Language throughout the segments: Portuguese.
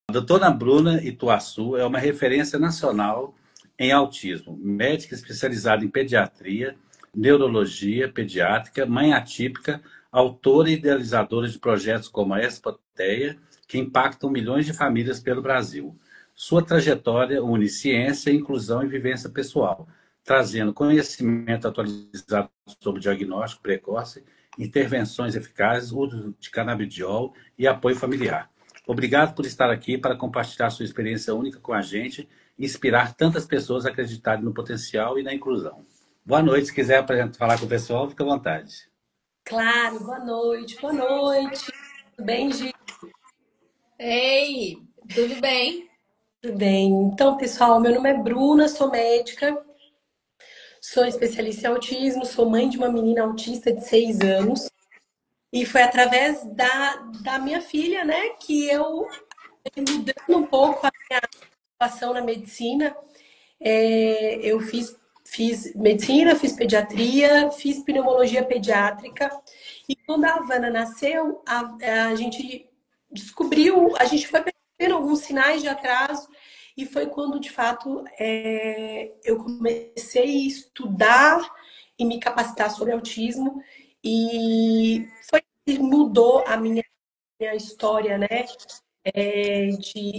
A doutora Bruna Ituaçu é uma referência nacional em autismo, médica especializada em pediatria, neurologia pediátrica, mãe atípica, autora e idealizadora de projetos como a Expoteia, que impactam milhões de famílias pelo Brasil. Sua trajetória une ciência, inclusão e vivência pessoal, trazendo conhecimento atualizado sobre diagnóstico precoce, intervenções eficazes, uso de canabidiol e apoio familiar. Obrigado por estar aqui para compartilhar sua experiência única com a gente e inspirar tantas pessoas a acreditarem no potencial e na inclusão. Boa noite. Se quiser falar com o pessoal, fica à vontade. Claro, boa noite, boa noite. Tudo bem, Gi? Ei, tudo bem? Tudo bem. Então, pessoal, meu nome é Bruna, sou médica, sou especialista em autismo, sou mãe de uma menina autista de 6 anos. E foi através da minha filha, né, que eu mudando um pouco a atuação na medicina. Eu fiz medicina, fiz pediatria, fiz pneumologia pediátrica. E quando a Havana nasceu, a gente descobriu, a gente foi percebendo alguns sinais de atraso. E foi quando, de fato, eu comecei a estudar e me capacitar sobre autismo. E foi que mudou a minha história, né?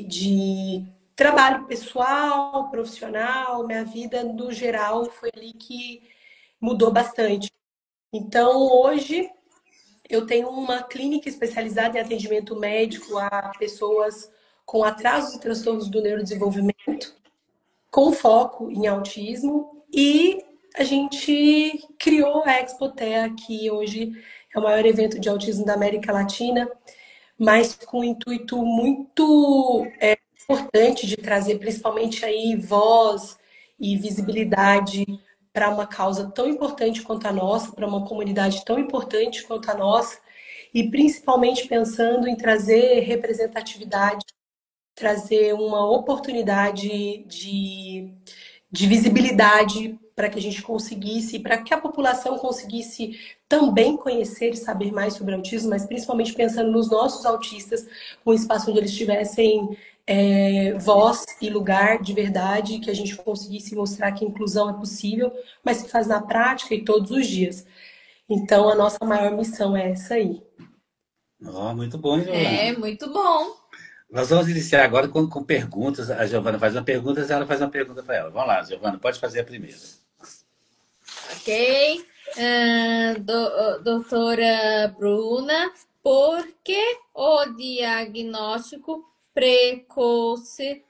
De trabalho pessoal, profissional, minha vida no geral foi ali que mudou bastante. Então, hoje eu tenho uma clínica especializada em atendimento médico a pessoas com atrasos e transtornos do neurodesenvolvimento, com foco em autismo, e a gente criou a Expotea, que hoje é o maior evento de autismo da América Latina, mas com um intuito muito importante de trazer principalmente aí voz e visibilidade para uma causa tão importante quanto a nossa, para uma comunidade tão importante quanto a nossa, e principalmente pensando em trazer representatividade, trazer uma oportunidade de visibilidade para que a gente conseguisse, para que a população conseguisse também conhecer e saber mais sobre autismo, mas principalmente pensando nos nossos autistas, um espaço onde eles tivessem voz e lugar de verdade, que a gente conseguisse mostrar que a inclusão é possível, mas se faz na prática e todos os dias. Então, a nossa maior missão é essa aí. Oh, muito bom, É, Giovana. muito bom. Nós vamos iniciar agora com perguntas. A Giovana faz uma pergunta e ela faz uma pergunta para ela. Vamos lá, Giovana, pode fazer a primeira. Ok. Doutora Bruna, por que o diagnóstico precoce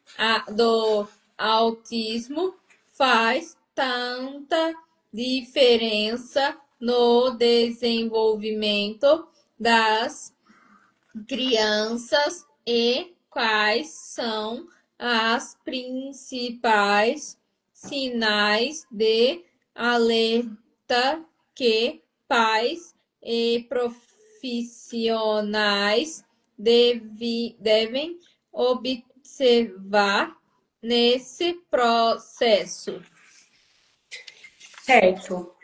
do autismo faz tanta diferença no desenvolvimento das crianças e quais são as principais sinais de alerta que pais e profissionais devem observar nesse processo? Certo.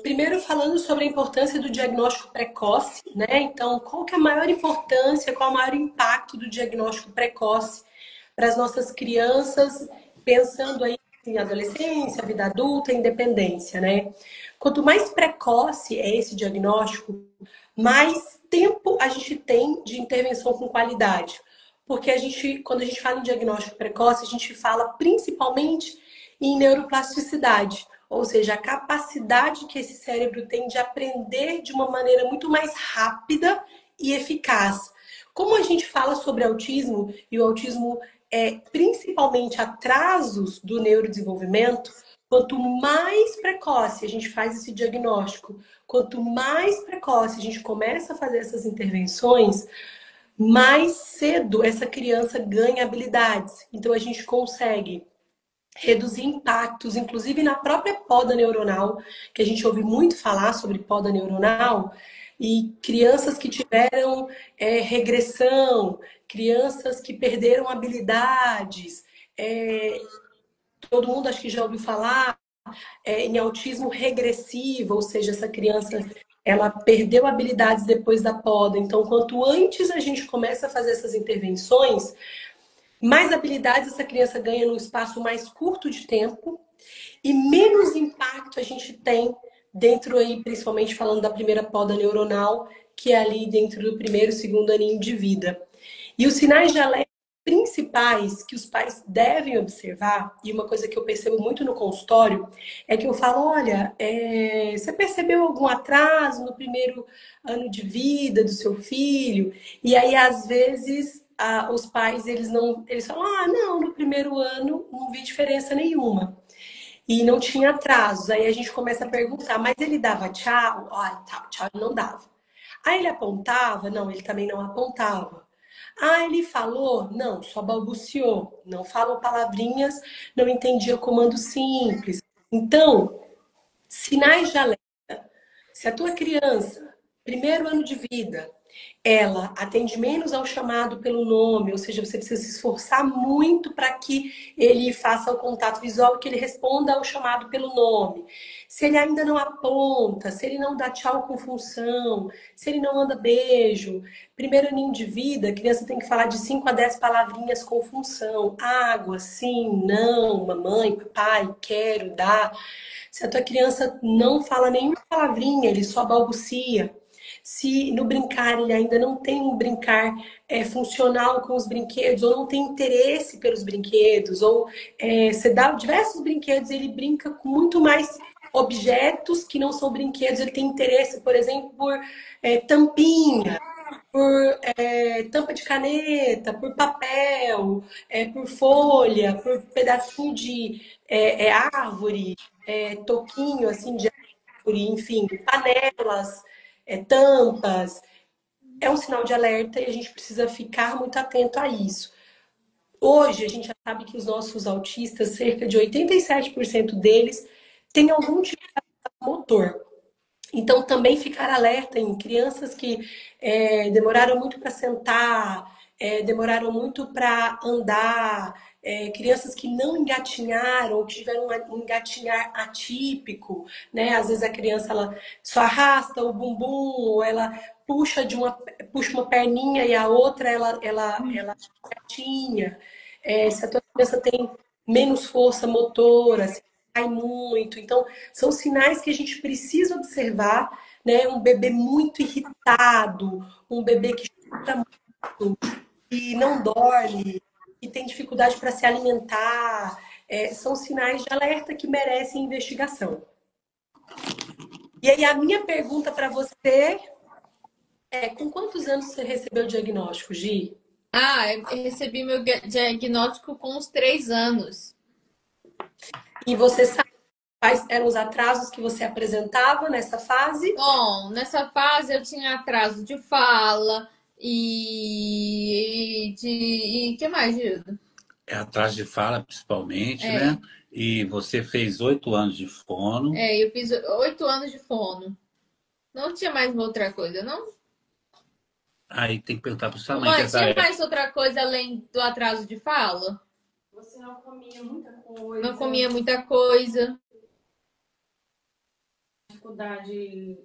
Primeiro falando sobre a importância do diagnóstico precoce, né? Então, qual que é a maior importância, qual é o maior impacto do diagnóstico precoce para as nossas crianças, pensando aí em adolescência, vida adulta, independência, né? Quanto mais precoce é esse diagnóstico, mais tempo a gente tem de intervenção com qualidade. Porque quando a gente fala em diagnóstico precoce, a gente fala principalmente em neuroplasticidade, ou seja, a capacidade que esse cérebro tem de aprender de uma maneira muito mais rápida e eficaz. Como a gente fala sobre autismo, e o autismo é principalmente atrasos do neurodesenvolvimento, quanto mais precoce a gente faz esse diagnóstico, quanto mais precoce a gente começa a fazer essas intervenções, mais cedo essa criança ganha habilidades. Então a gente consegue reduzir impactos, inclusive na própria poda neuronal, que a gente ouve muito falar sobre poda neuronal, e crianças que tiveram regressão, crianças que perderam habilidades, todo mundo acho que já ouviu falar em autismo regressivo, ou seja, essa criança ela perdeu habilidades depois da poda. Então, quanto antes a gente começa a fazer essas intervenções, mais habilidades essa criança ganha num espaço mais curto de tempo e menos impacto a gente tem dentro aí, principalmente falando da primeira poda neuronal, que é ali dentro do primeiro e segundo aninho de vida. E os sinais de alerta principais que os pais devem observar, e uma coisa que eu percebo muito no consultório, é que eu falo, olha, você percebeu algum atraso no primeiro ano de vida do seu filho? E aí, às vezes, os pais, eles falam, não, no primeiro ano não vi diferença nenhuma. E não tinha atrasos. Aí a gente começa a perguntar, mas ele dava tchau? Tchau ele não dava. Aí ele apontava? Não, ele também não apontava. Ele falou? Não, só balbuciou. Não falou palavrinhas, não entendia comando simples. Então, sinais de alerta. Se a tua criança, primeiro ano de vida, ela atende menos ao chamado pelo nome, ou seja, você precisa se esforçar muito para que ele faça o contato visual, que ele responda ao chamado pelo nome. Se ele ainda não aponta, se ele não dá tchau com função, se ele não manda beijo. Primeiro aninho de vida, a criança tem que falar de 5 a 10 palavrinhas com função. Água, sim, não, mamãe, papai, quero, dá. Se a tua criança não fala nenhuma palavrinha, ele só balbucia. Se no brincar ele ainda não tem um brincar funcional com os brinquedos, ou não tem interesse pelos brinquedos, ou você dá diversos brinquedos, ele brinca com muito mais objetos que não são brinquedos, ele tem interesse, por exemplo, por tampinha, por tampa de caneta, por papel, por folha, por pedacinho de árvore, toquinho assim de árvore, enfim, panelas, tampas. É um sinal de alerta e a gente precisa ficar muito atento a isso. Hoje a gente já sabe que os nossos autistas, cerca de 87% deles, têm algum tipo de motor. Então, também ficar alerta em crianças que demoraram muito para sentar, demoraram muito para andar, crianças que não engatinharam, ou que tiveram um engatinhar atípico, né? Às vezes a criança ela só arrasta o bumbum, ou ela puxa uma perninha e a outra ela engatinha. Se a tua criança tem menos força motora, se cai muito. Então, são sinais que a gente precisa observar, né? Um bebê muito irritado, um bebê que chora muito, que não dorme, que tem dificuldade para se alimentar. São sinais de alerta que merecem investigação. E aí, a minha pergunta para você é: com quantos anos você recebeu o diagnóstico, Gi? Eu recebi meu diagnóstico com uns 3 anos. E você sabe quais eram os atrasos que você apresentava nessa fase? Bom, nessa fase eu tinha atraso de fala e que mais, Gildo? Atrás de fala, principalmente, né? E você fez 8 anos de fono. Eu fiz 8 anos de fono. Não tinha mais uma outra coisa, não? Aí tem que perguntar para sua mãe, que Mãe, essa tinha época. mais outra coisa além do atraso de fala? Você não comia muita coisa. Não comia muita coisa. Dificuldade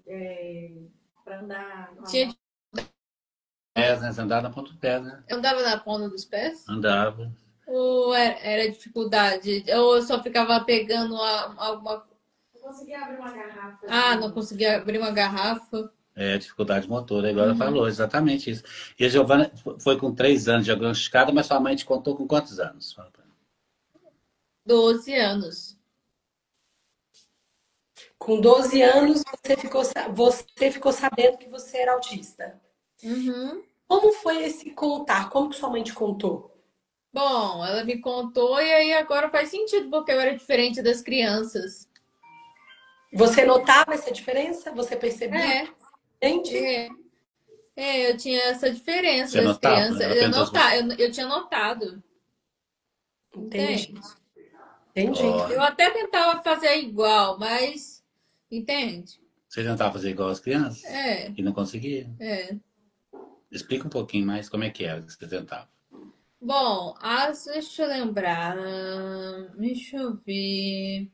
para andar. Tinha... Pés, né? Você andava na ponta do pé, né? Eu andava na ponta dos pés? Andava. Ou era dificuldade? Ou eu só ficava pegando alguma... Não conseguia abrir uma garrafa. Não conseguia abrir uma garrafa. Dificuldade motora, igual ela falou, exatamente isso. E a Giovana foi com 3 anos diagnosticada, mas sua mãe te contou com quantos anos? 12 anos. Com 12 anos, você ficou sabendo que você era autista. Uhum. Como foi esse contar? Como que sua mãe te contou? Bom, ela me contou e aí agora faz sentido, porque eu era diferente das crianças. Você notava essa diferença? Você percebia? Gente? Eu tinha essa diferença Você das notava? crianças. Ela perguntou se você... Eu tinha notado. Entendi. Entende? Entendi. Eu até tentava fazer igual, mas... Entende? Você tentava fazer igual as crianças? É. E não conseguia? Explica um pouquinho mais como é que era que você tentava. Bom, deixa eu lembrar. Deixa eu ver.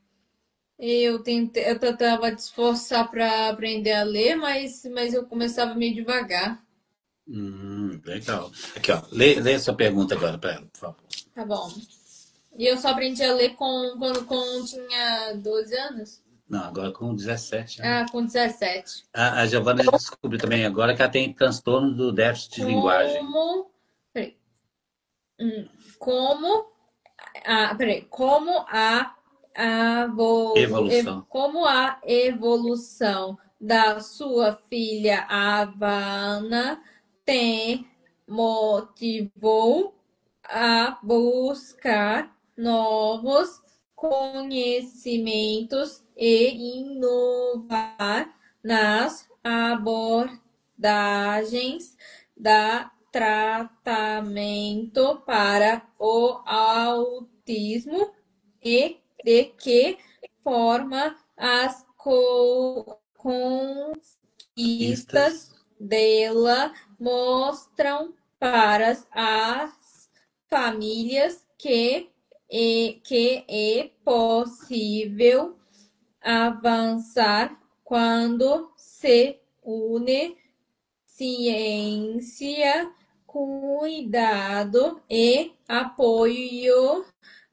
Eu tentava te esforçar para aprender a ler, mas eu começava meio devagar. Legal. Aqui, ó. Lê essa pergunta agora para ela, por favor. Tá bom. E eu só aprendi a ler quando tinha 12 anos? Não, agora com 17 anos. Ah, com 17. A Giovana descobriu também agora que ela tem transtorno do déficit de linguagem. Peraí. Como como Evolução. como a evolução da sua filha Havana te motivou a buscar novos conhecimentos e inovar nas abordagens da tratamento para o autismo e de que forma as conquistas dela mostram para as famílias que é possível avançar quando se une ciência, cuidado e apoio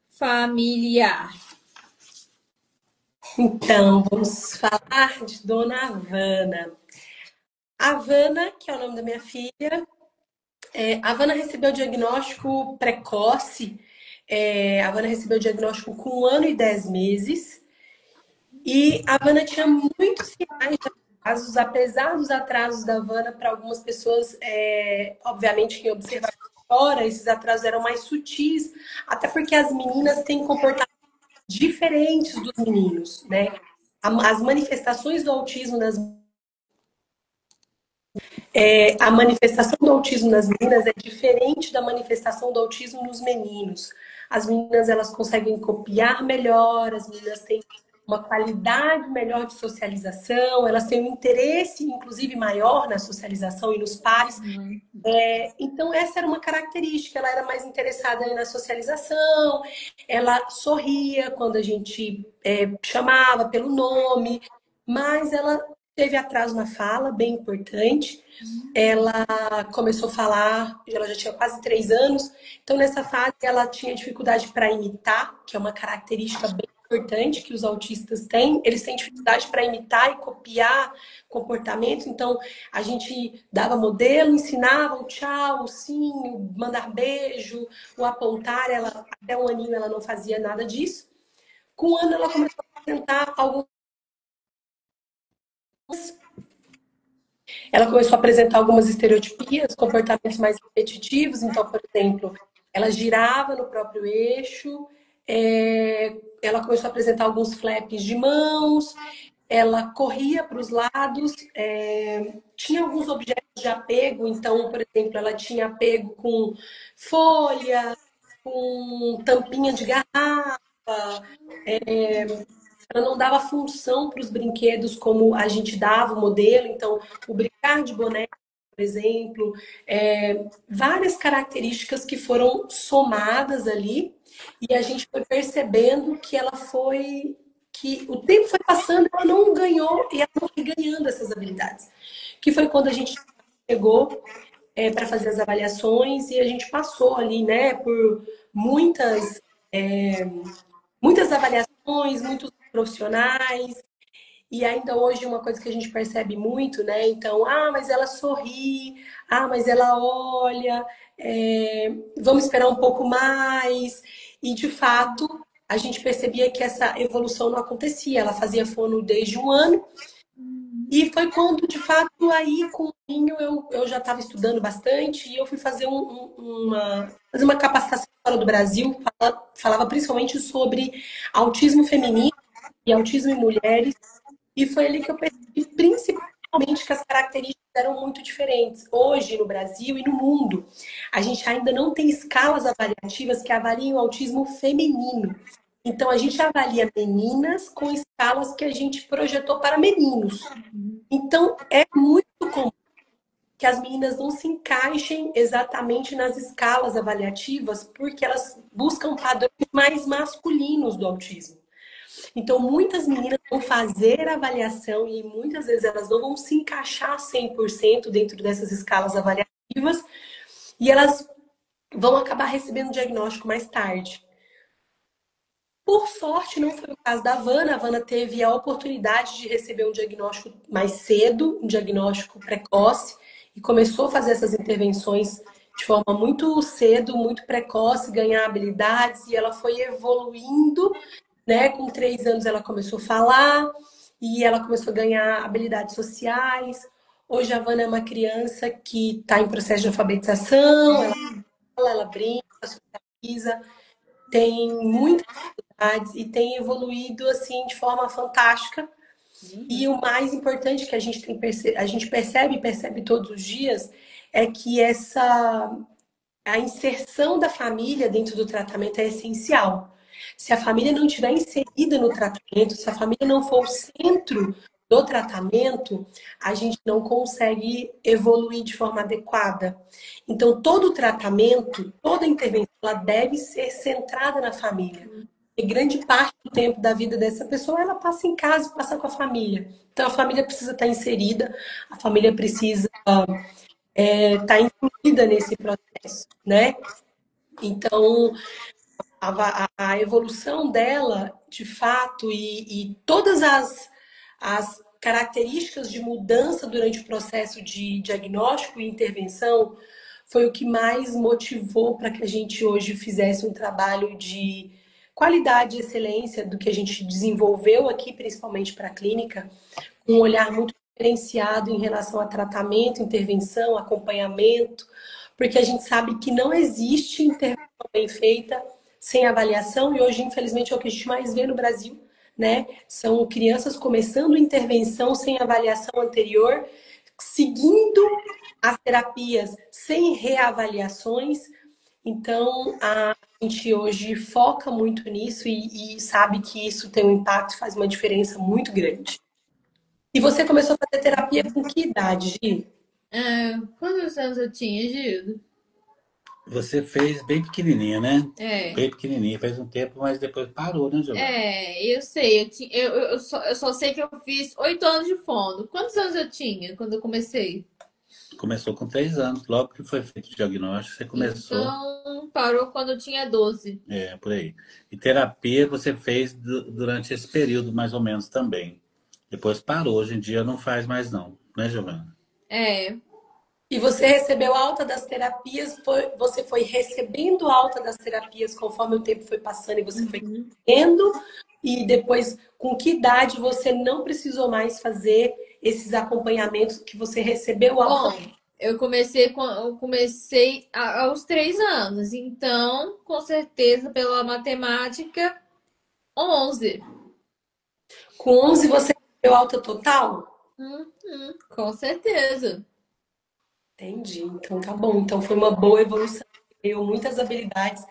familiar. Então, vamos falar de Dona Havana. Havana, que é o nome da minha filha, a Havana recebeu diagnóstico precoce. A Havana recebeu diagnóstico com 1 ano e 10 meses. E a Havana tinha muitos sinais de atrasos, apesar dos atrasos da Havana, para algumas pessoas, obviamente, quem observa fora, esses atrasos eram mais sutis, até porque as meninas têm comportamentos diferentes dos meninos, né? As manifestações do autismo a manifestação do autismo nas meninas é diferente da manifestação do autismo nos meninos. As meninas, elas conseguem copiar melhor, as meninas têm uma qualidade melhor de socialização, elas têm um interesse, inclusive, maior na socialização e nos pares. Então, essa era uma característica, ela era mais interessada na socialização, ela sorria quando a gente chamava pelo nome, mas ela teve atraso na fala, bem importante. Ela começou a falar, ela já tinha quase 3 anos, então nessa fase ela tinha dificuldade para imitar, que é uma característica bem importante que os autistas têm. Eles têm dificuldade para imitar e copiar comportamentos, então a gente dava modelo, ensinava o tchau, o sim, o mandar beijo, o apontar. Ela, até 1 aninho ela não fazia nada disso. Com 1 ano ela começou a apresentar algumas estereotipias, comportamentos mais repetitivos. Então, por exemplo, ela girava no próprio eixo, ela começou a apresentar alguns flaps de mãos, ela corria para os lados, tinha alguns objetos de apego. Então, por exemplo, ela tinha apego com folha, com tampinha de garrafa, ela não dava função para os brinquedos como a gente dava o modelo. Então, o brincar de boneca, por exemplo, várias características que foram somadas ali, e a gente foi percebendo que que o tempo foi passando, ela não ganhou e ela não foi ganhando essas habilidades. Que foi quando a gente chegou para fazer as avaliações, e a gente passou ali, né, por muitas avaliações, muitos profissionais. E ainda hoje uma coisa que a gente percebe muito, né? Então, mas ela sorri, mas ela olha, vamos esperar um pouco mais. E de fato, a gente percebia que essa evolução não acontecia. Ela fazia fono desde 1 ano. E foi quando, de fato, aí com o Vinho eu já estava estudando bastante, e eu fui fazer uma capacitação fora do Brasil. Falava principalmente sobre autismo feminino e autismo em mulheres. E foi ali que eu percebi principalmente que as características eram muito diferentes. Hoje, no Brasil e no mundo, a gente ainda não tem escalas avaliativas que avaliem o autismo feminino. Então, a gente avalia meninas com escalas que a gente projetou para meninos. Então, é muito comum que as meninas não se encaixem exatamente nas escalas avaliativas, porque elas buscam padrões mais masculinos do autismo. Então, muitas meninas vão fazer a avaliação e muitas vezes elas não vão se encaixar 100% dentro dessas escalas avaliativas e elas vão acabar recebendo o diagnóstico mais tarde. Por sorte, não foi o caso da Havana. A Havana teve a oportunidade de receber um diagnóstico mais cedo, um diagnóstico precoce, e começou a fazer essas intervenções de forma muito cedo, muito precoce, ganhar habilidades, e ela foi evoluindo, né? Com 3 anos ela começou a falar, e ela começou a ganhar habilidades sociais. Hoje a Havana é uma criança que está em processo de alfabetização, ela fala, ela brinca, socializa, tem muitas habilidades e tem evoluído assim de forma fantástica. E o mais importante que a gente a gente percebe todos os dias é que a inserção da família dentro do tratamento é essencial. Se a família não estiver inserida no tratamento, se a família não for o centro do tratamento, a gente não consegue evoluir de forma adequada. Então, todo tratamento, toda intervenção, ela deve ser centrada na família. E grande parte do tempo da vida dessa pessoa, ela passa em casa e passa com a família. Então, a família precisa estar inserida, a família precisa estar incluída nesse processo, né? Então, a evolução dela, de fato, e todas as características de mudança durante o processo de diagnóstico e intervenção foi o que mais motivou para que a gente hoje fizesse um trabalho de qualidade e excelência do que a gente desenvolveu aqui, principalmente para a clínica, um olhar muito diferenciado em relação a tratamento, intervenção, acompanhamento, porque a gente sabe que não existe intervenção bem feita sem avaliação, e hoje, infelizmente, é o que a gente mais vê no Brasil, né? São crianças começando intervenção sem avaliação anterior, seguindo as terapias sem reavaliações. Então, a gente hoje foca muito nisso e sabe que isso tem um impacto, faz uma diferença muito grande. E você começou a fazer terapia com que idade, Gi? Quantos anos eu tinha, Gildo? Você fez bem pequenininha, né? É. Bem pequenininha, faz um tempo, mas depois parou, né, Giovana? Eu sei. Eu só sei que eu fiz 8 anos de fono. Quantos anos eu tinha quando eu comecei? Começou com 3 anos, logo que foi feito o diagnóstico, você começou, Então, parou quando eu tinha 12. por aí. E terapia você fez durante esse período, mais ou menos, também. Depois parou, hoje em dia não faz mais não, né, Giovana? É. E você recebeu alta das terapias, você foi recebendo alta das terapias conforme o tempo foi passando e você foi tendo, e depois, com que idade você não precisou mais fazer esses acompanhamentos que você recebeu alta? Bom, eu comecei aos 3 anos. Então, com certeza, pela matemática, 11. Com 11 você recebeu alta total? Com certeza. Entendi. Então tá bom. Então foi uma boa evolução. Ganhou muitas habilidades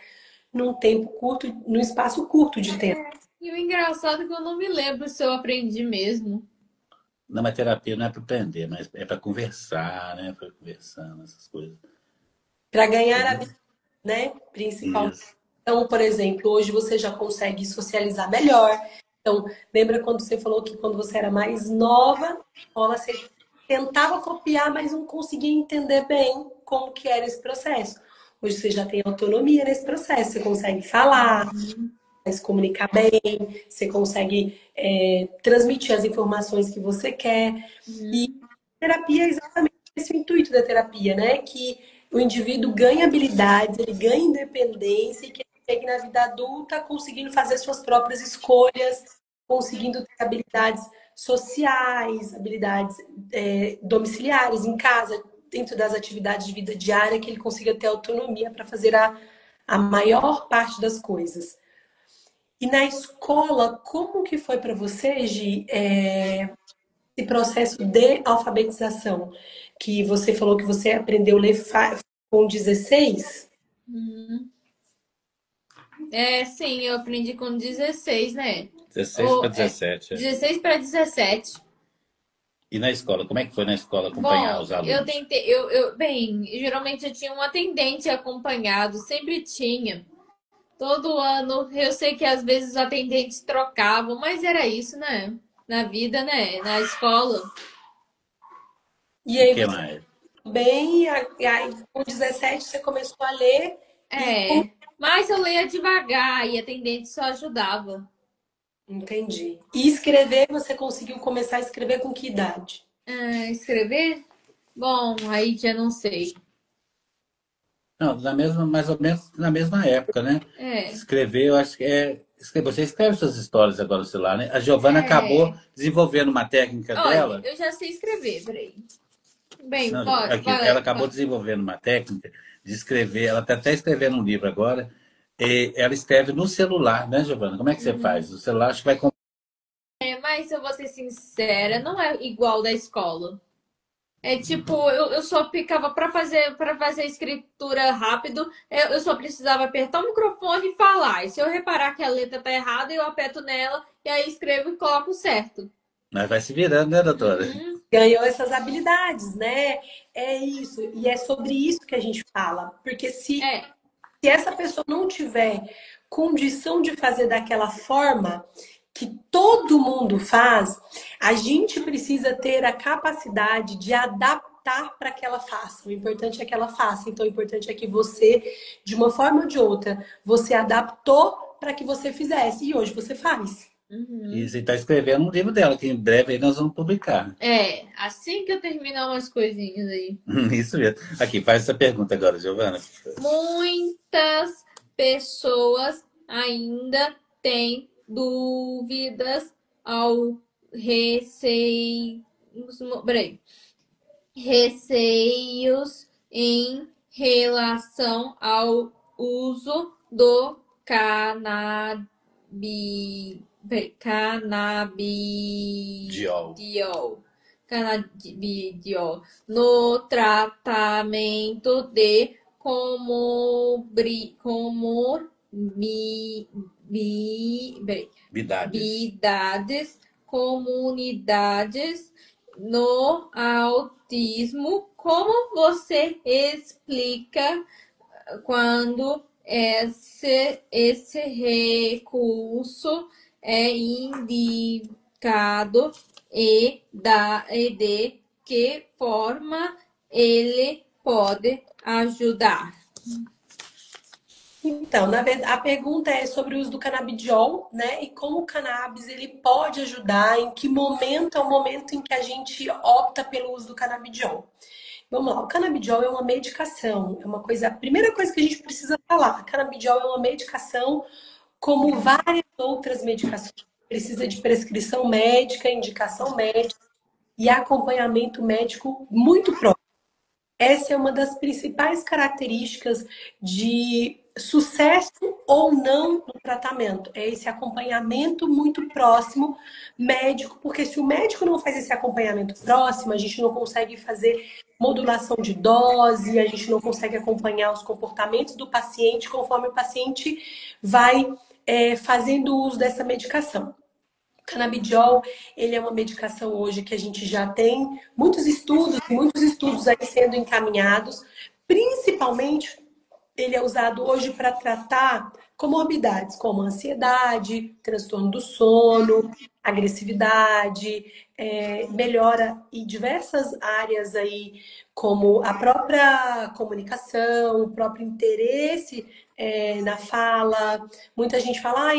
num tempo curto, num espaço curto de tempo. E o engraçado é que eu não me lembro se eu aprendi mesmo. Não, mas terapia não é para aprender, mas é para conversar, né? Para conversando, essas coisas. Para ganhar habilidades, né? Principalmente. Isso. Então, por exemplo, hoje você já consegue socializar melhor. Então, lembra quando você falou que quando você era mais nova, na escola você tentava copiar, mas não conseguia entender bem como que era esse processo. Hoje você já tem autonomia nesse processo, você consegue falar, se comunicar bem, você consegue transmitir as informações que você quer. E terapia é exatamente esse o intuito da terapia, né? Que o indivíduo ganha habilidades, ele ganha independência e que ele segue na vida adulta conseguindo fazer suas próprias escolhas, conseguindo ter habilidades sociais, habilidades domiciliares, em casa, dentro das atividades de vida diária, que ele consiga ter autonomia para fazer a maior parte das coisas. E na escola, como que foi para você, Gi, esse processo de alfabetização? Que você falou que você aprendeu a ler com 16? Sim, eu aprendi com 16, né? 16 para 17. 16 para 17. E na escola, como é que foi na escola acompanhar Bom, os eu alunos? tentei, bem, geralmente eu tinha um atendente acompanhado, sempre tinha. Todo ano, eu sei que às vezes os atendentes trocavam, mas era isso, né? Na vida, né? Na escola. E O aí que você mais? bem, e aí com 17 você começou a ler e com... É, mas eu leia devagar e atendente só ajudava. Entendi. E escrever, você conseguiu começar a escrever com que idade? Escrever? Bom, aí já não sei. Não, mais ou menos na mesma época, né? É, Escrever, eu acho que é. Você escreve suas histórias agora no celular, né? A Giovana acabou é. desenvolvendo uma técnica Olha, dela. eu já sei escrever, peraí. Bem, Não, pode, aqui, ela acabou vai. desenvolvendo uma técnica de escrever. Ela está até escrevendo um livro agora. E ela escreve no celular, né, Giovana? Como é que você faz? O celular acho que vai. Mas eu vou ser sincera, não é igual da escola. É tipo, eu só ficava para fazer escritura rápido, eu só precisava apertar o microfone e falar. E se eu reparar que a letra tá errada, eu aperto nela e aí escrevo e coloco certo. Mas vai se virando, né, doutora? Uhum. Ganhou essas habilidades, né? É isso. E é sobre isso que a gente fala. Porque É, se essa pessoa não tiver condição de fazer daquela forma que todo mundo faz, a gente precisa ter a capacidade de adaptar para que ela faça. O importante é que ela faça. Então, o importante é que você, de uma forma ou de outra, você adaptou para que você fizesse. E hoje você faz. E uhum. você está escrevendo um livro dela, que em breve aí nós vamos publicar. Assim que eu terminar umas coisinhas aí. Isso mesmo. Aqui, faz essa pergunta agora, Giovana. Muitas pessoas ainda têm dúvidas ao receio. Peraí. Receios em relação ao uso do Diol. canabidiol no tratamento de Bidades. comunidades no autismo. Como você explica quando esse recurso é indicado e de que forma ele pode ajudar? Então, na verdade, a pergunta é sobre o uso do canabidiol, né? E como o cannabis ele pode ajudar, em que momento é o momento em que a gente opta pelo uso do canabidiol. Vamos lá, o canabidiol é uma medicação, é uma coisa, a primeira coisa que a gente precisa falar, canabidiol é uma medicação como várias outras medicações. Precisa de prescrição médica, indicação médica e acompanhamento médico muito próximo. Essa é uma das principais características de sucesso ou não no tratamento. É esse acompanhamento muito próximo médico, porque se o médico não faz esse acompanhamento próximo, a gente não consegue fazer modulação de dose, a gente não consegue acompanhar os comportamentos do paciente conforme o paciente vai fazendo uso dessa medicação. O canabidiol, ele é uma medicação hoje que a gente já tem muitos estudos aí sendo encaminhados, principalmente ele é usado hoje para tratar comorbidades como ansiedade, transtorno do sono, agressividade, melhora em diversas áreas aí, como a própria comunicação, o próprio interesse na fala. Muita gente fala,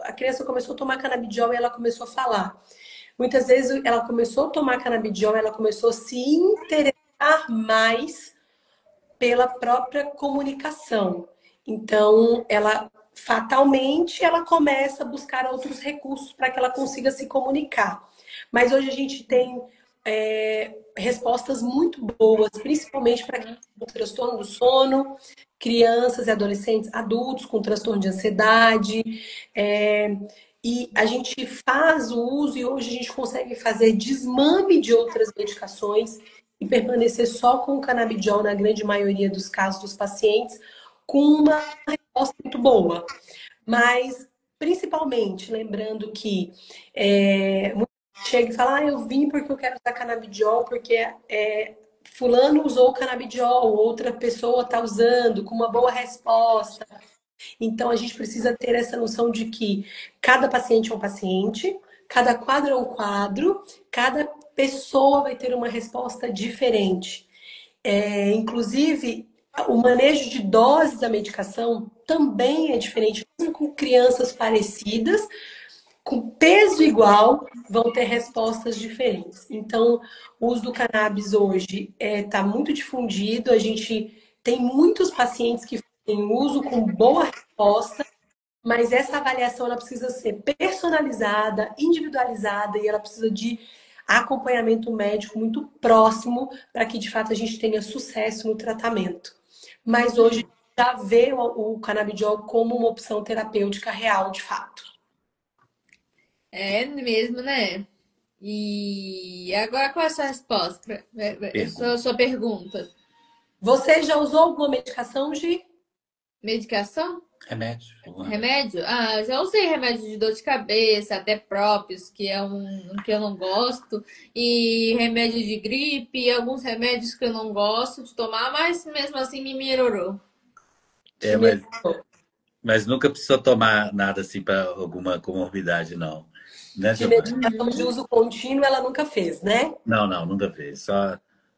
a criança começou a tomar canabidiol e ela começou a falar. Muitas vezes ela começou a tomar canabidiol, ela começou a se interessar mais pela própria comunicação. Então, ela fatalmente ela começa a buscar outros recursos para que ela consiga se comunicar. Mas hoje a gente tem respostas muito boas, principalmente para quem tem transtorno do sono, crianças e adolescentes, adultos com transtorno de ansiedade. E a gente faz o uso e hoje a gente consegue fazer desmame de outras medicações e permanecer só com o canabidiol na grande maioria dos casos dos pacientes, com uma resposta muito boa. Mas, principalmente, lembrando que muita gente chega e fala, eu vim porque eu quero usar canabidiol, porque fulano usou o canabidiol, outra pessoa está usando com uma boa resposta. Então, a gente precisa ter essa noção de que cada paciente é um paciente, cada quadro é um quadro, cada pessoa vai ter uma resposta diferente. Inclusive, o manejo de doses da medicação também é diferente, mesmo com crianças parecidas, com peso igual, vão ter respostas diferentes. Então, o uso do cannabis hoje está muito difundido, a gente tem muitos pacientes que fazem uso com boa resposta, mas essa avaliação ela precisa ser personalizada, individualizada e ela precisa de acompanhamento médico muito próximo para que de fato a gente tenha sucesso no tratamento. Mas hoje já vê o canabidiol como uma opção terapêutica real, de fato. É mesmo, né? E agora qual é a sua resposta? Sua pergunta. Você já usou alguma medicação, Gi? Medicação? Remédio. Remédio? Ah, eu já usei remédio de dor de cabeça, até próprios, que é um que eu não gosto, e remédio de gripe, e alguns remédios que eu não gosto de tomar, mas mesmo assim me melhorou. É, mas nunca precisou tomar nada assim para alguma comorbidade, não. Né, De Giovana? medicação de uso contínuo ela nunca fez, né? Não, nunca fez.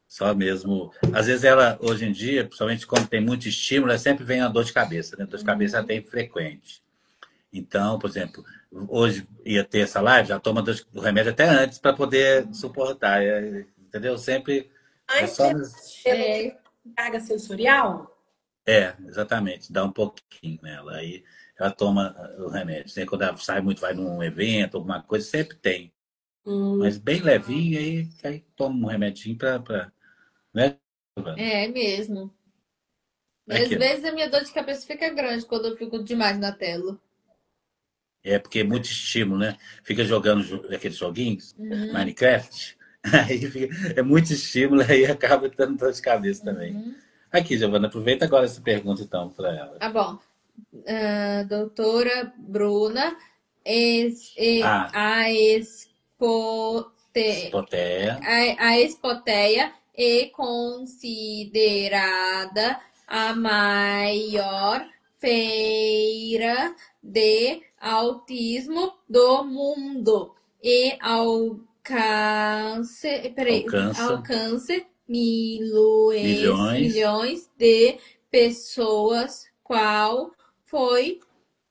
Só mesmo. Às vezes ela, hoje em dia, principalmente quando tem muito estímulo, ela sempre vem a dor de cabeça, né? Dor de cabeça ela tem frequente. Então, por exemplo, hoje ia ter essa live, já toma o remédio até antes para poder suportar. Entendeu? Sempre é Mas só. É, carga sensorial? Exatamente, dá um pouquinho nela. Aí ela toma o remédio. Né? Quando ela sai muito, vai num evento, alguma coisa, sempre tem. Mas bem levinho, aí toma um remedinho para. Né? é mesmo. E às Aqui, vezes a minha dor de cabeça fica grande quando eu fico demais na tela. é porque é muito estímulo, né? Fica jogando aqueles joguinhos, Minecraft, aí é muito estímulo, aí acaba dando dor de cabeça também. Aqui, Giovana, aproveita agora essa pergunta então para ela. Tá bom. Doutora Bruna, Ah, a Spotea, a espoteia é considerada a maior feira de autismo do mundo e alcança alcance milhões. milhões de pessoas. Qual foi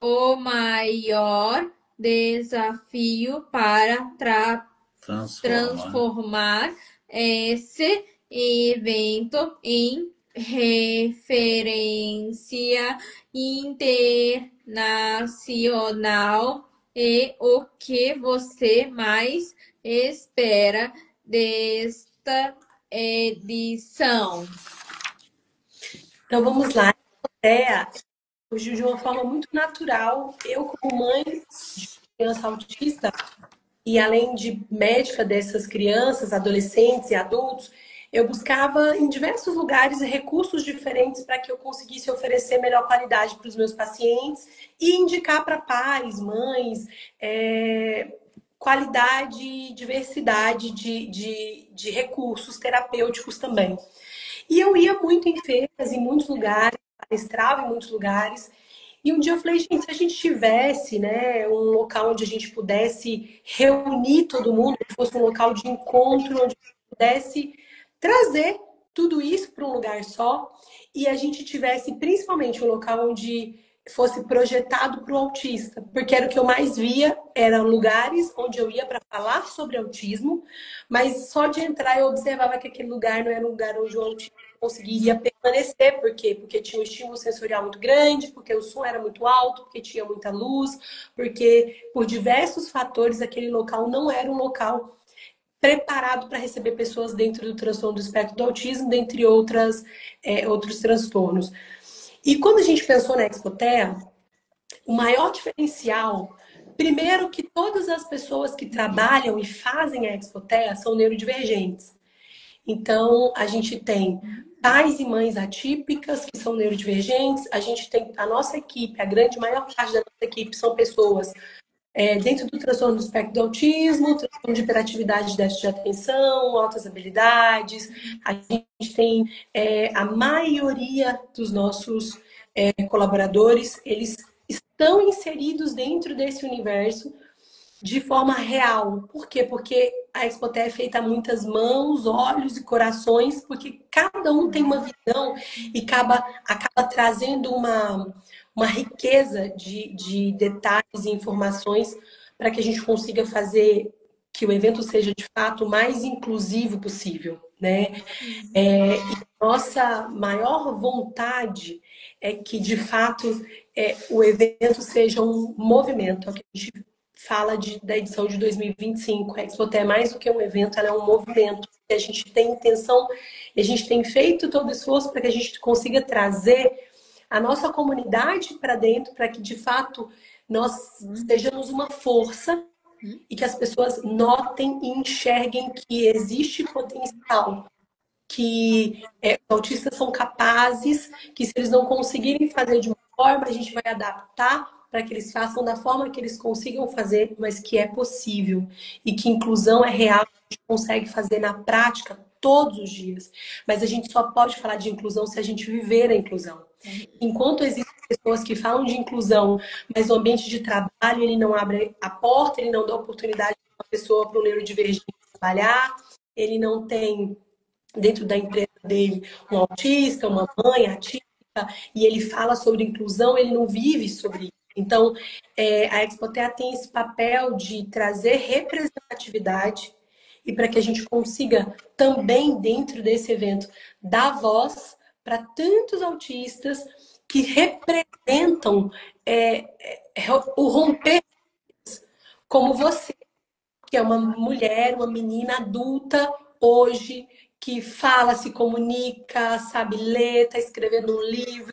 o maior desafio para transformar esse evento em referência internacional e o que você mais espera desta edição? Então vamos lá. Surgiu de uma forma muito natural. Eu, como mãe de criança autista, e além de médica dessas crianças, adolescentes e adultos, eu buscava em diversos lugares recursos diferentes para que eu conseguisse oferecer melhor qualidade para os meus pacientes e indicar para pais, mães, qualidade e diversidade de recursos terapêuticos também. E eu ia muito em feiras, em muitos lugares, palestrava em muitos lugares. E um dia eu falei, gente, se a gente tivesse, né, um local onde a gente pudesse reunir todo mundo, que fosse um local de encontro, onde a gente pudesse trazer tudo isso para um lugar só, e a gente tivesse principalmente um local onde fosse projetado para o autista, porque era o que eu mais via, eram lugares onde eu ia para falar sobre autismo, mas só de entrar eu observava que aquele lugar não era um lugar onde o autista conseguiria permanecer. Por quê? Porque tinha um estímulo sensorial muito grande, porque o som era muito alto, porque tinha muita luz, porque por diversos fatores aquele local não era um local preparado para receber pessoas dentro do transtorno do espectro do autismo, dentre outros transtornos. E quando a gente pensou na Expotea, o maior diferencial, primeiro que todas as pessoas que trabalham e fazem a Expotea são neurodivergentes. Então, a gente tem pais e mães atípicas que são neurodivergentes, a gente tem a nossa equipe, a grande maior parte da nossa equipe são pessoas dentro do transtorno do espectro do autismo, transtorno de hiperatividade e déficit de atenção, altas habilidades. A gente tem a maioria dos nossos colaboradores, eles estão inseridos dentro desse universo de forma real. Por quê? Porque a Expoté é feita a muitas mãos, olhos e corações, porque cada um tem uma visão e acaba trazendo uma riqueza de detalhes e informações para que a gente consiga fazer que o evento seja, de fato, o mais inclusivo possível, né? E nossa maior vontade é que, de fato, o evento seja um movimento, é o que a gente fala da edição de 2025. A Expoté é mais do que um evento, ela é um movimento. A gente tem intenção, a gente tem feito todo o esforço para que a gente consiga trazer a nossa comunidade para dentro, para que, de fato, nós sejamos uma força e que as pessoas notem e enxerguem que existe potencial, que os autistas são capazes, que se eles não conseguirem fazer de uma forma, a gente vai adaptar para que eles façam da forma que eles consigam fazer, mas que é possível. E que inclusão é real, a gente consegue fazer na prática todos os dias. Mas a gente só pode falar de inclusão se a gente viver a inclusão. Enquanto existem pessoas que falam de inclusão, mas no ambiente de trabalho ele não abre a porta, ele não dá oportunidade para uma pessoa, para um neurodivergente trabalhar, ele não tem dentro da empresa dele um autista, uma mãe atípica, e ele fala sobre inclusão, ele não vive sobre isso. Então, a Expoté tem esse papel de trazer representatividade e para que a gente consiga também, dentro desse evento, dar voz para tantos autistas que representam o romper, como você, que é uma mulher, uma menina adulta hoje, que fala, se comunica, sabe ler, está escrevendo um livro,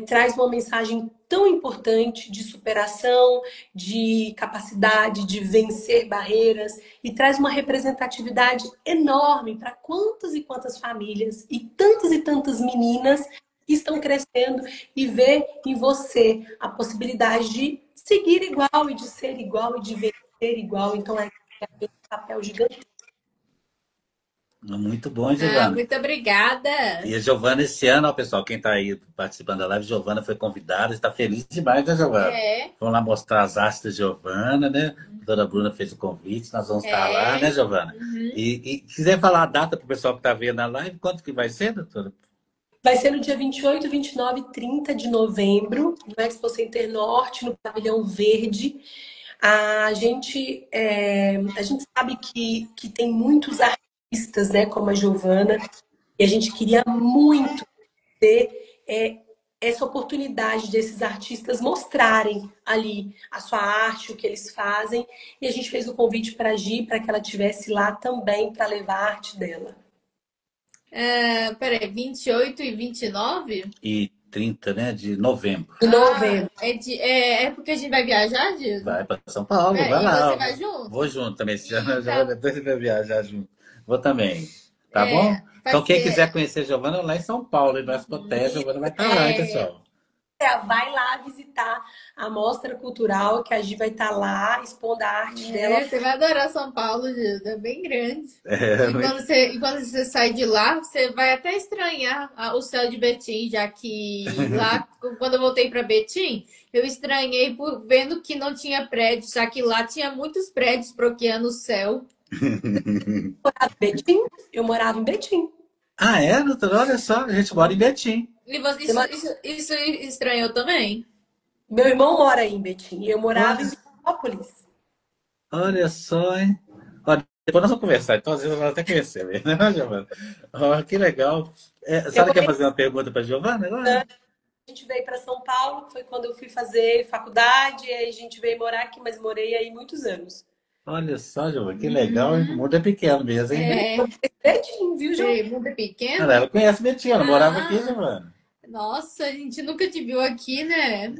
traz uma mensagem tão importante de superação, de capacidade de vencer barreiras e traz uma representatividade enorme para quantas e quantas famílias e tantas meninas que estão crescendo e vê em você a possibilidade de seguir igual e de ser igual e de vencer igual. Então é um papel gigantesco. Muito bom, Giovana. Muito obrigada. E a Giovana, esse ano, ó, pessoal, quem está aí participando da live, Giovana foi convidada, está feliz demais, né, Giovana? Vamos lá mostrar as artes da Giovana, né? A dona Bruna fez o convite, nós vamos estar lá, né, Giovana? E quiser falar a data para o pessoal que está vendo a live, quanto que vai ser, doutora? Vai ser no dia 28, 29 e 30 de novembro, no Expo Center Norte, no Pavilhão Verde. A gente sabe que tem muitos artistas, né, como a Giovana, e a gente queria muito ter essa oportunidade desses artistas mostrarem ali a sua arte, o que eles fazem, e a gente fez o convite para a Gi, para que ela estivesse lá também para levar a arte dela. Peraí, 28 e 29? E 30, né, de novembro. De novembro. É porque a gente vai viajar, Gil? Vai para São Paulo, vai e lá. você vai junto? Vou junto também, esse ano, depois você vai viajar junto. Vou também, tá bom? Então, quem quiser conhecer a Giovana, lá em São Paulo, no Expoté, a Giovana vai estar lá, hein, pessoal? Vai lá visitar a Mostra Cultural, que a Gi vai estar lá expondo a arte dela. Você vai adorar São Paulo, Gil, é bem grande. E quando você sai de lá, você vai até estranhar o céu de Betim, já que lá, quando eu voltei para Betim, eu estranhei vendo que não tinha prédios, já que lá tinha muitos prédios bloqueando o céu. Eu morava em Betim. Ah, é, doutora? Olha só, a gente mora em Betim. E isso estranhou também? Meu irmão mora aí em Betim e eu morava em Vitópolis. Olha só, hein? Olha, depois nós vamos conversar, então às vezes nós até conhecemos, né, Giovana? Que legal. A senhora quer fazer uma pergunta para a Giovana agora? A gente veio para São Paulo, foi quando eu fui fazer faculdade, aí a gente veio morar aqui, mas morei aí muitos anos. Olha só, Giovana, que legal, o mundo é pequeno mesmo, hein? Betim, viu, Giovana? O mundo é pequeno? Ela conhece Betim, ela morava aqui, Giovana. Nossa, a gente nunca te viu aqui, né?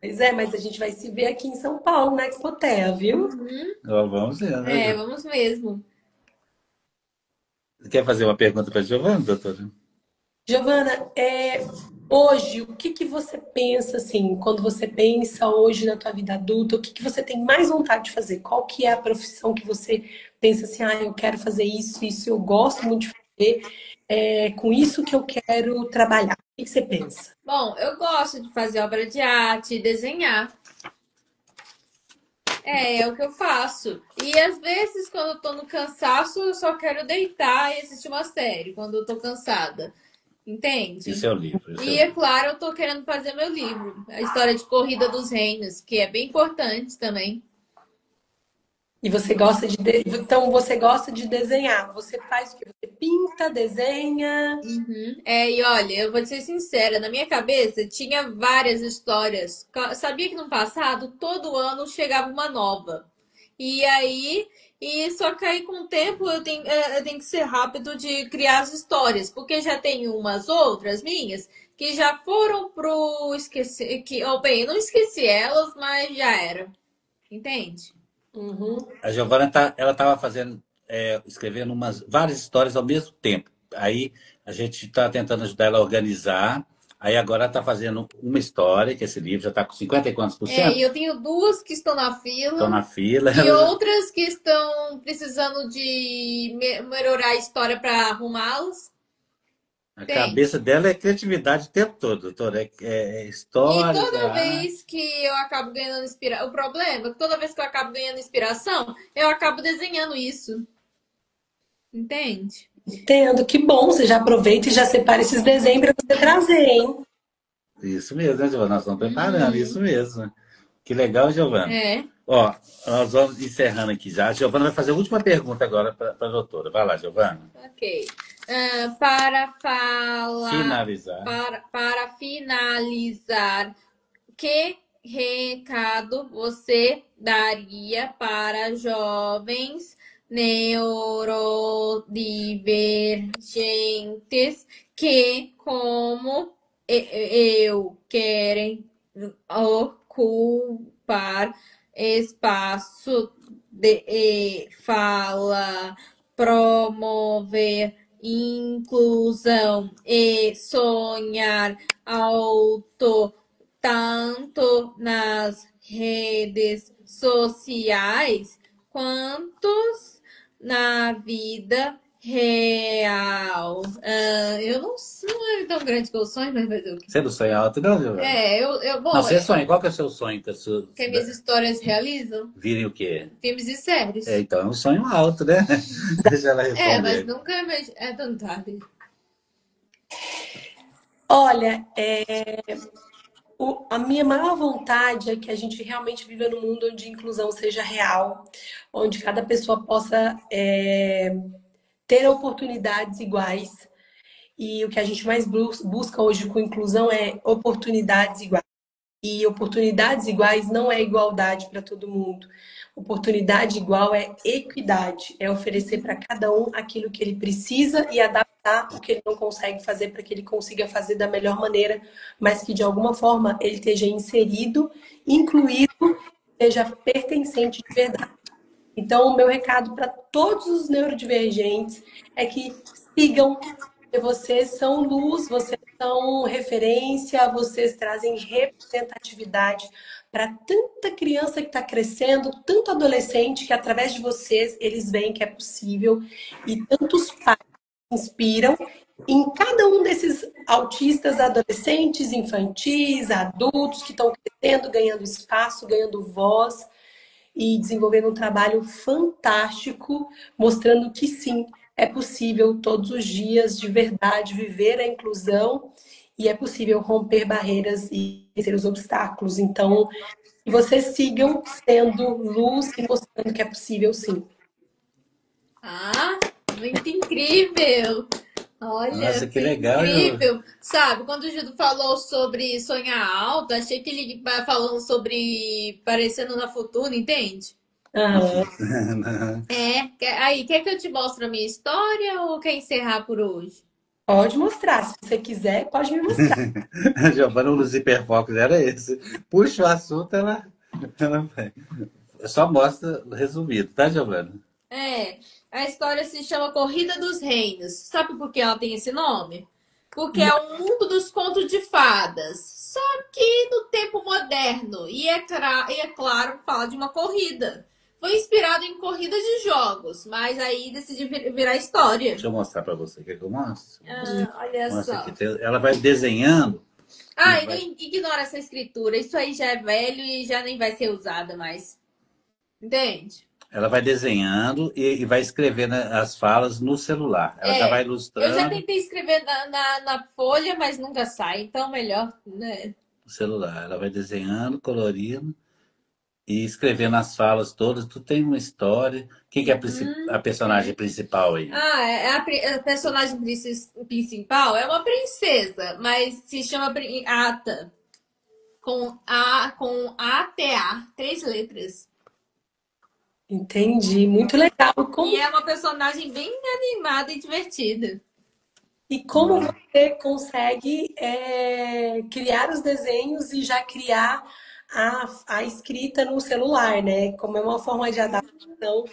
Pois é, mas a gente vai se ver aqui em São Paulo, na Expoté, viu? Vamos ver, né? Vamos mesmo. Quer fazer uma pergunta para a Giovana, doutora? Giovana, Hoje, o que que você pensa assim, quando você pensa hoje na tua vida adulta, o que que você tem mais vontade de fazer? Qual que é a profissão que você pensa assim, ah, eu quero fazer isso eu gosto muito de fazer, é com isso que eu quero trabalhar. O que que você pensa? Bom, eu gosto de fazer obra de arte, desenhar. É o que eu faço. E às vezes, quando eu tô no cansaço, eu só quero deitar e assistir uma série, quando eu tô cansada. Isso Entende? é o livro, isso é E o é livro. claro, eu tô querendo fazer meu livro, a história de Corrida dos Reinos, que é bem importante também. E você gosta então você gosta de desenhar. Você faz o quê? Você pinta, desenha. Uhum. E olha, eu vou te ser sincera, na minha cabeça tinha várias histórias. Sabia que no passado, todo ano chegava uma nova. E aí, só que aí com o tempo eu tenho que ser rápido de criar as histórias, porque já tem umas outras minhas que já foram pro esquecer, bem, eu não esqueci elas, mas já era. Entende? Uhum. A Giovana ela estava fazendo, escrevendo várias histórias ao mesmo tempo. Aí a gente está tentando ajudar ela a organizar. Aí agora ela está fazendo uma história, que esse livro já está com 50 e quantos por E cento? eu tenho duas que estão na Estão fila na fila. e outras que estão precisando de melhorar a história para arrumá-las. A Entende? cabeça dela é criatividade o tempo todo, doutora. É E histórias, é toda arte. vez que eu acabo ganhando inspiração, o problema é que toda vez que eu acabo ganhando inspiração, eu acabo desenhando isso. Entende? Entendo, que bom. Você já aproveita e já separa esses desenhos para você trazer, hein? Isso mesmo, né, Giovana? Nós estamos preparando, isso Uhum. mesmo. Que legal, Giovana. É, Ó, nós vamos encerrando aqui já. A Giovana vai fazer a última pergunta agora para a doutora. Vai lá, Giovana. ok. Para falar, Finalizar. para finalizar, que recado você daria para jovens neurodivergentes que, como eu, querem ocupar espaço de fala, promover inclusão e sonhar alto tanto nas redes sociais quanto na vida real? Eu não é tão grande que eu sonho, mas fazer o quê? Você não sonha alto, não, Giovana? Não, Bom, você sonha. Qual que é o seu sonho? que minhas histórias realizam Virem o quê? filmes e séries. Então é um sonho alto, né? Deixa ela Mas responder. nunca é tão tarde. Olha, a minha maior vontade é que a gente realmente viva num mundo onde a inclusão seja real, onde cada pessoa possa ter oportunidades iguais. E o que a gente mais busca hoje com inclusão é oportunidades iguais. E oportunidades iguais não é igualdade para todo mundo. Oportunidade igual é equidade, é oferecer para cada um aquilo que ele precisa e adaptar o que ele não consegue fazer para que ele consiga fazer da melhor maneira, mas que de alguma forma ele esteja inserido, incluído, seja pertencente de verdade. Então, o meu recado para todos os neurodivergentes é que sigam, porque vocês são luz, vocês são referência, vocês trazem representatividade para tanta criança que está crescendo, tanto adolescente que através de vocês eles veem que é possível e tantos pais inspiram em cada um desses autistas, adolescentes, infantis, adultos que estão crescendo, ganhando espaço, ganhando voz e desenvolvendo um trabalho fantástico, mostrando que sim, é possível todos os dias de verdade viver a inclusão e é possível romper barreiras e vencer os obstáculos. Então, que vocês sigam sendo luz e mostrando que é possível sim. Ah, muito incrível! Olha, Nossa, que foi legal, incrível. Sabe, quando o Judo falou sobre sonhar alto, achei que ele vai falando sobre parecendo na Fortuna, entende? Aham. Aí, quer que eu te mostre a minha história ou quer encerrar por hoje? Pode mostrar, se você quiser, pode me mostrar. A Giovana, um dos hiperfocos era esse. Puxa o assunto, ela vai. Só mostra resumido, tá, Giovana? A história se chama Corrida dos Reinos. Sabe por que ela tem esse nome? Porque é o mundo dos contos de fadas. Só que no tempo moderno. E é claro, fala de uma corrida. Foi inspirado em corridas de jogos, mas aí decidi virar história. Deixa eu mostrar para você. Quer que eu mostre? Olha Mostra só. aqui. Ela vai desenhando. Ah, então ignora essa escritura. Isso aí já é velho e já nem vai ser usada mais. Entende? Ela vai desenhando e vai escrevendo as falas no celular. Ela já vai Eu já ilustrando tentei escrever na folha, mas nunca sai. Então, melhor, né? no celular. Ela vai desenhando, colorindo e escrevendo as falas todas. Tu tem uma história. Quem que é a personagem principal aí? A personagem principal é uma princesa, mas se chama Ata. Com A-T-A, 3 letras. Entendi, muito legal. E é uma personagem bem animada e divertida. E como você consegue criar os desenhos e já criar a escrita no celular, né? Como é uma forma de adaptação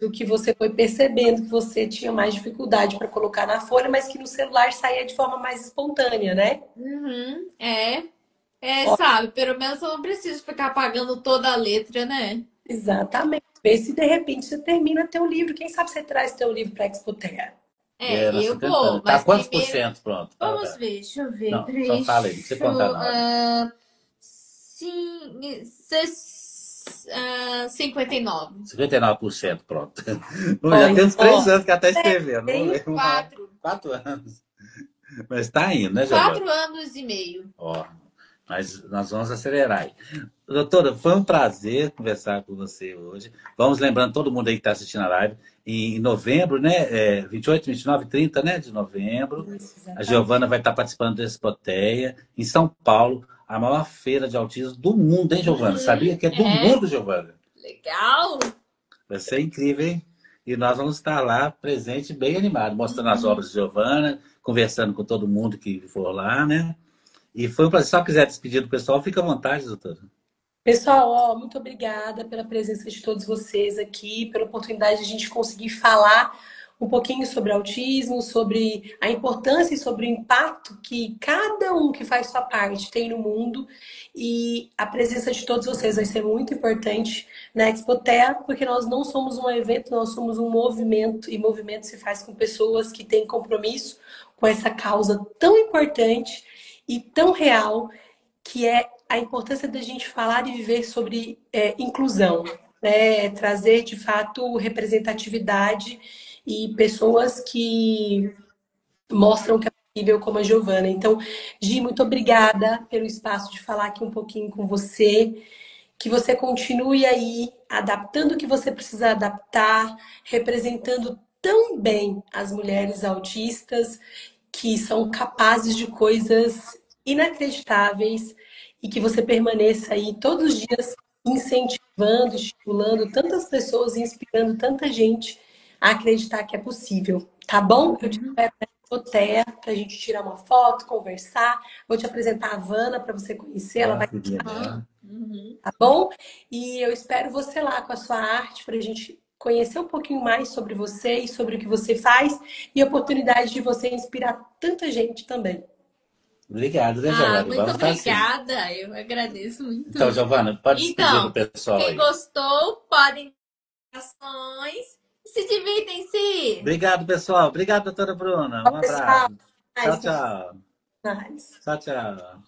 do que você foi percebendo que você tinha mais dificuldade para colocar na folha, mas que no celular saía de forma mais espontânea, né? Uhum, sabe, pelo menos eu não preciso ficar apagando toda a letra, né? Exatamente. Vê se de repente você termina teu livro. Quem sabe você traz teu livro para a Expoterra? Nós Eu estamos vou, tentando. Tá mas quantos por primeiro. cento pronto? Vamos ver, deixa eu ver. Não, só fala aí, não precisa contar nada. 59. 59% pronto. Já tem uns 3 anos que ela está escrevendo. Tem 4. 4 anos. Mas está indo, né, Giovana? 4 anos e meio. Ó, mas nós vamos acelerar aí. Doutora, foi um prazer conversar com você hoje. Vamos lembrando todo mundo aí que está assistindo a live. Em novembro, né? 28, 29 e 30, né? De novembro. A Giovana vai estar participando da Expoteia em São Paulo, a maior feira de autismo do mundo, hein, Giovana? Sabia que é do mundo, Giovana? Legal! Vai ser incrível, hein? E nós vamos estar lá presente, bem animado, mostrando as obras de Giovana, conversando com todo mundo que for lá, né? E foi um prazer. Se só quiser despedir do pessoal, fica à vontade, doutora. Pessoal, muito obrigada pela presença de todos vocês aqui, pela oportunidade de a gente conseguir falar um pouquinho sobre autismo, sobre a importância e sobre o impacto que cada um que faz sua parte tem no mundo. E a presença de todos vocês vai ser muito importante na Expoterra, porque nós não somos um evento, nós somos um movimento, e movimento se faz com pessoas que têm compromisso com essa causa tão importante e tão real, que é a importância da gente falar e viver sobre inclusão, né? Trazer, de fato, representatividade e pessoas que mostram que é possível, como a Giovana. Então, Gi, muito obrigada pelo espaço de falar aqui um pouquinho com você. Que você continue aí adaptando o que você precisa adaptar, representando tão bem as mulheres autistas que são capazes de coisas inacreditáveis e que você permaneça aí todos os dias incentivando, estimulando tantas pessoas e inspirando tanta gente a acreditar que é possível, tá bom? Eu te espero na Expoterra pra gente tirar uma foto, conversar. Vou te apresentar a Vana para você conhecer, ela vai tá bom? E eu espero você lá com a sua arte pra gente conhecer um pouquinho mais sobre você e sobre o que você faz e a oportunidade de você inspirar tanta gente também. Obrigado, né, Giovana? Muito Vamos obrigada, assim. eu agradeço muito. Então, Giovana, pode despedir do pessoal quem aí. gostou, podem ações e se divirtem-se. Obrigado, pessoal. Obrigado, doutora Bruna. Um abraço. Tchau, tchau. Tchau, tchau.